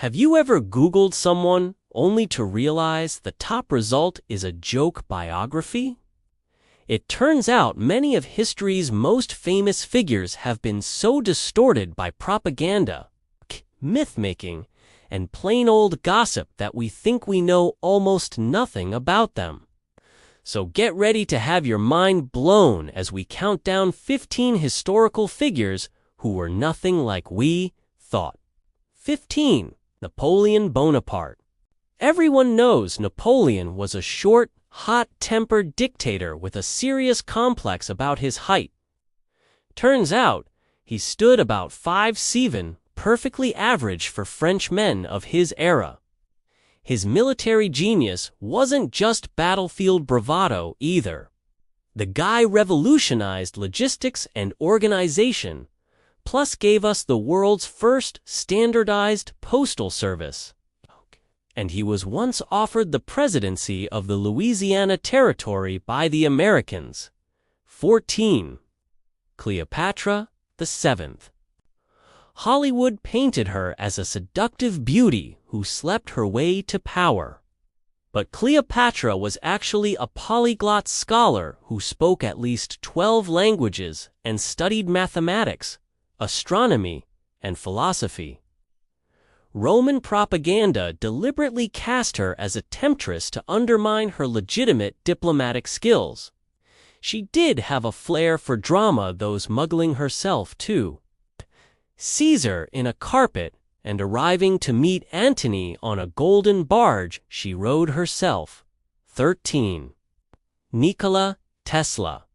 Have you ever Googled someone only to realize the top result is a joke biography? It turns out many of history's most famous figures have been so distorted by propaganda, myth-making, and plain old gossip that we think we know almost nothing about them. So get ready to have your mind blown as we count down 15 historical figures who were nothing like we thought. 15. Napoleon Bonaparte. Everyone knows Napoleon was a short, hot-tempered dictator with a serious complex about his height. Turns out, he stood about 5'7", perfectly average for French men of his era. His military genius wasn't just battlefield bravado either. The guy revolutionized logistics and organization, plus gave us the world's first standardized postal service. And he was once offered the presidency of the Louisiana Territory by the Americans. 14. Cleopatra VII. Hollywood painted her as a seductive beauty who slept her way to power. But Cleopatra was actually a polyglot scholar who spoke at least 12 languages and studied mathematics, astronomy, and philosophy. Roman propaganda deliberately cast her as a temptress to undermine her legitimate diplomatic skills. She did have a flair for drama, though smuggling herself too. Caesar in a carpet and arriving to meet Antony on a golden barge she rode herself. 13. Nikola Tesla.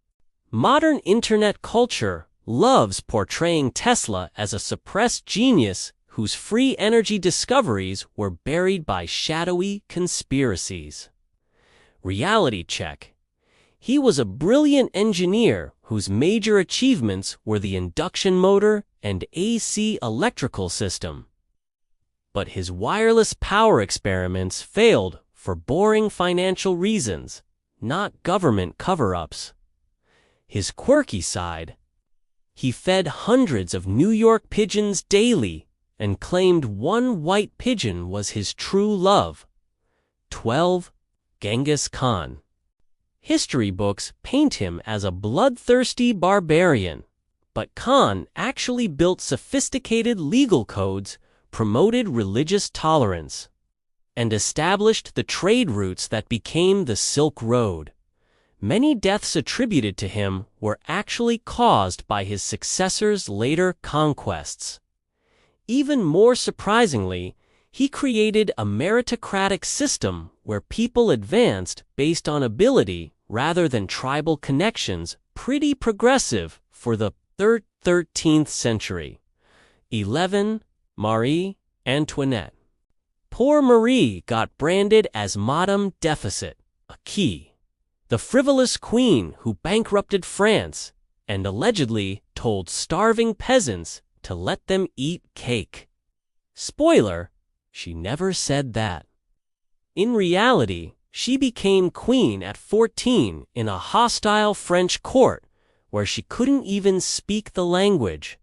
Modern internet culture loves portraying Tesla as a suppressed genius whose free energy discoveries were buried by shadowy conspiracies. Reality check. He was a brilliant engineer whose major achievements were the induction motor and AC electrical system. But his wireless power experiments failed for boring financial reasons, not government cover-ups. His quirky side. He fed hundreds of New York pigeons daily and claimed one white pigeon was his true love. 12. Genghis Khan. History books paint him as a bloodthirsty barbarian, but Khan actually built sophisticated legal codes, promoted religious tolerance, and established the trade routes that became the Silk Road. Many deaths attributed to him were actually caused by his successor's later conquests. Even more surprisingly, he created a meritocratic system where people advanced based on ability rather than tribal connections, pretty progressive for the 13th century. 11. Marie Antoinette. Poor Marie got branded as Madame Deficit, a key. The frivolous queen who bankrupted France and allegedly told starving peasants to let them eat cake. Spoiler, she never said that. In reality, she became queen at 14 in a hostile French court where she couldn't even speak the language.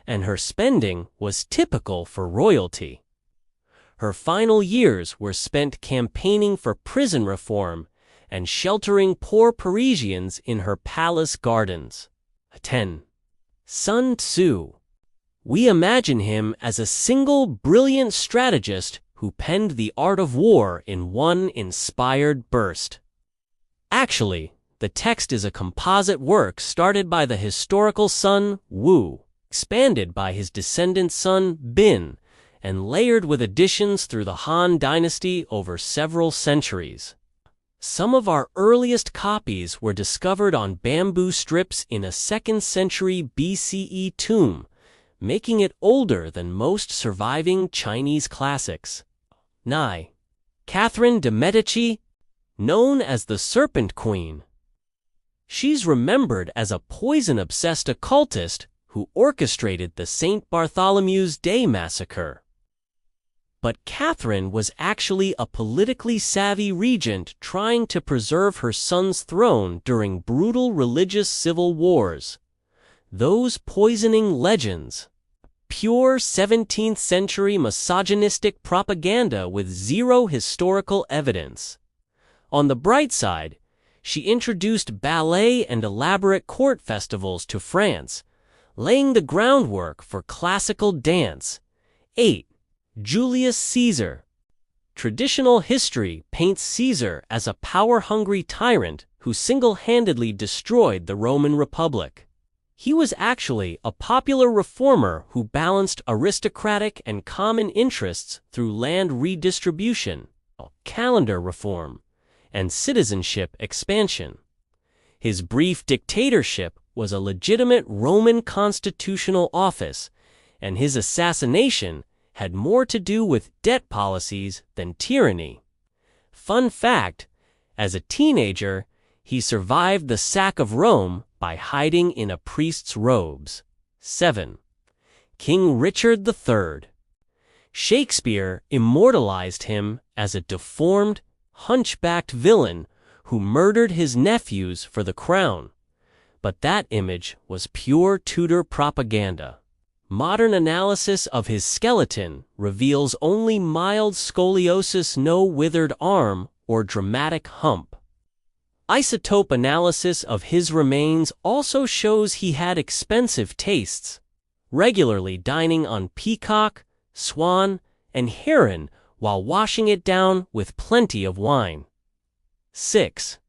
And her spending was typical for royalty. Her final years were spent campaigning for prison reform and sheltering poor Parisians in her palace gardens. 10. Sun Tzu. We imagine him as a single brilliant strategist who penned The Art of War in one inspired burst. Actually, the text is a composite work started by the historical Sun Wu, expanded by his descendant Sun Bin, and layered with additions through the Han Dynasty over several centuries. Some of our earliest copies were discovered on bamboo strips in a 2nd century BCE tomb, making it older than most surviving Chinese classics. 9. Catherine de' Medici, known as the Serpent Queen. She's remembered as a poison-obsessed occultist who orchestrated the St. Bartholomew's Day massacre. But Catherine was actually a politically savvy regent trying to preserve her son's throne during brutal religious civil wars. Those poisoning legends. pure 17th-century misogynistic propaganda with zero historical evidence. On the bright side, she introduced ballet and elaborate court festivals to France, laying the groundwork for classical dance. 8. Julius Caesar. Traditional history paints Caesar as a power-hungry tyrant who single-handedly destroyed the Roman Republic. He was actually a popular reformer who balanced aristocratic and common interests through land redistribution, calendar reform, and citizenship expansion. His brief dictatorship was a legitimate Roman constitutional office, and his assassination had more to do with debt policies than tyranny. Fun fact, as a teenager, he survived the sack of Rome by hiding in a priest's robes. 7. King Richard III. Shakespeare immortalized him as a deformed, hunchbacked villain who murdered his nephews for the crown. But that image was pure Tudor propaganda. Modern analysis of his skeleton reveals only mild scoliosis, no withered arm, or dramatic hump. Isotope analysis of his remains also shows he had expensive tastes, regularly dining on peacock, swan, and heron while washing it down with plenty of wine. 6.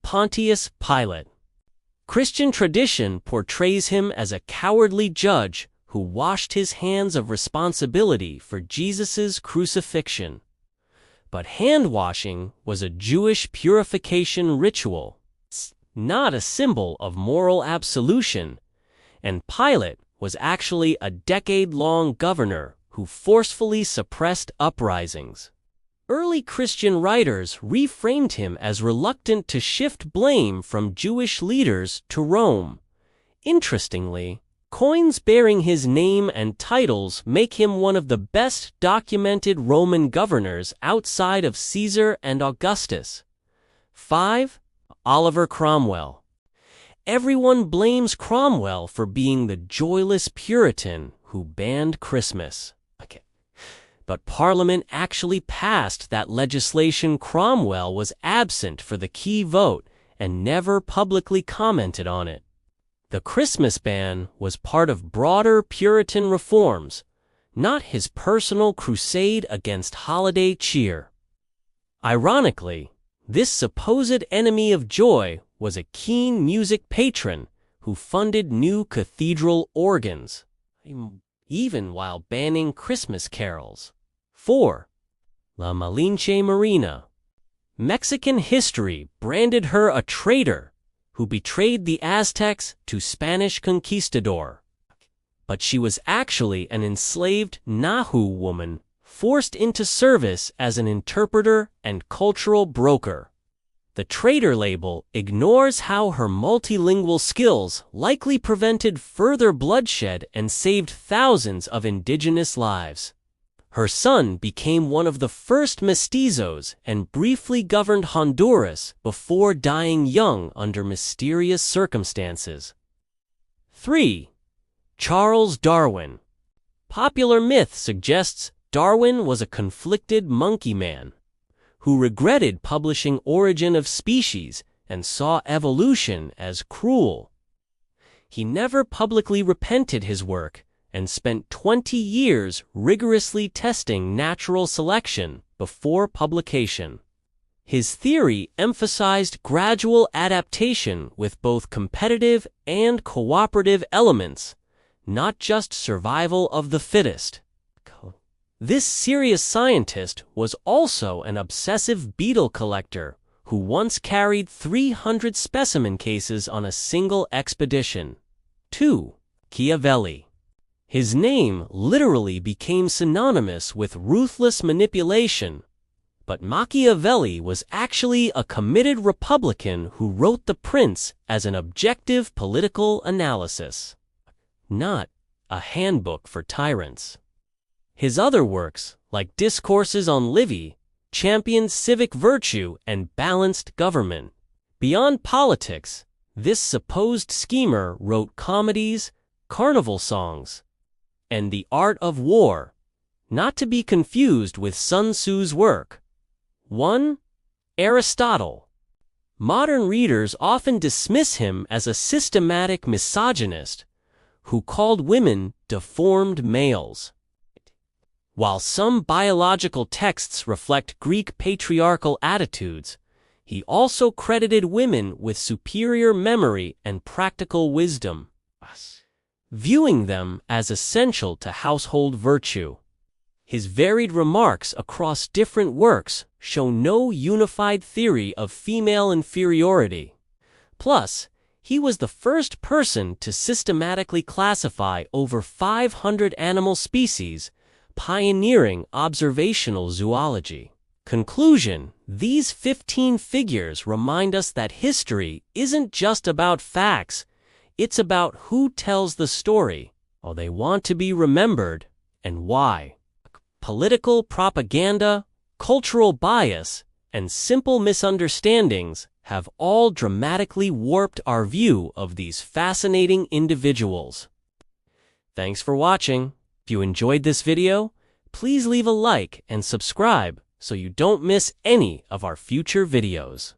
Pontius Pilate. Christian tradition portrays him as a cowardly judge who washed his hands of responsibility for Jesus' crucifixion. But hand-washing was a Jewish purification ritual, not a symbol of moral absolution, and Pilate was actually a decade-long governor who forcefully suppressed uprisings. Early Christian writers reframed him as reluctant to shift blame from Jewish leaders to Rome. Interestingly, coins bearing his name and titles make him one of the best documented Roman governors outside of Caesar and Augustus. 5. Oliver Cromwell. Everyone blames Cromwell for being the joyless Puritan who banned Christmas. But Parliament actually passed that legislation. Cromwell was absent for the key vote and never publicly commented on it. The Christmas ban was part of broader Puritan reforms, not his personal crusade against holiday cheer. Ironically, this supposed enemy of joy was a keen music patron who funded new cathedral organs, even while banning Christmas carols. 4. La Malinche Marina. Mexican history branded her a traitor who betrayed the Aztecs to Spanish conquistador. But she was actually an enslaved Nahu woman forced into service as an interpreter and cultural broker. The traitor label ignores how her multilingual skills likely prevented further bloodshed and saved thousands of indigenous lives. Her son became one of the first mestizos and briefly governed Honduras before dying young under mysterious circumstances. 3. Charles Darwin. Popular myth suggests Darwin was a conflicted monkey man who regretted publishing Origin of Species and saw evolution as cruel. He never publicly repented his work and spent 20 years rigorously testing natural selection before publication. His theory emphasized gradual adaptation with both competitive and cooperative elements, not just survival of the fittest. This serious scientist was also an obsessive beetle collector who once carried 300 specimen cases on a single expedition. 2. Machiavelli. His name literally became synonymous with ruthless manipulation, but Machiavelli was actually a committed Republican who wrote The Prince as an objective political analysis, not a handbook for tyrants. His other works, like Discourses on Livy, championed civic virtue and balanced government. Beyond politics, this supposed schemer wrote comedies, carnival songs, and The Art of War, not to be confused with Sun Tzu's work. 1. Aristotle. Modern readers often dismiss him as a systematic misogynist who called women deformed males. While some biological texts reflect Greek patriarchal attitudes, he also credited women with superior memory and practical wisdom, viewing them as essential to household virtue. His varied remarks across different works show no unified theory of female inferiority. Plus, he was the first person to systematically classify over 500 animal species, pioneering observational zoology. Conclusion: these 15 figures remind us that history isn't just about facts, it's about who tells the story, how they want to be remembered, and why. Political propaganda, cultural bias, and simple misunderstandings have all dramatically warped our view of these fascinating individuals. Thanks for watching. If you enjoyed this video, please leave a like and subscribe so you don't miss any of our future videos.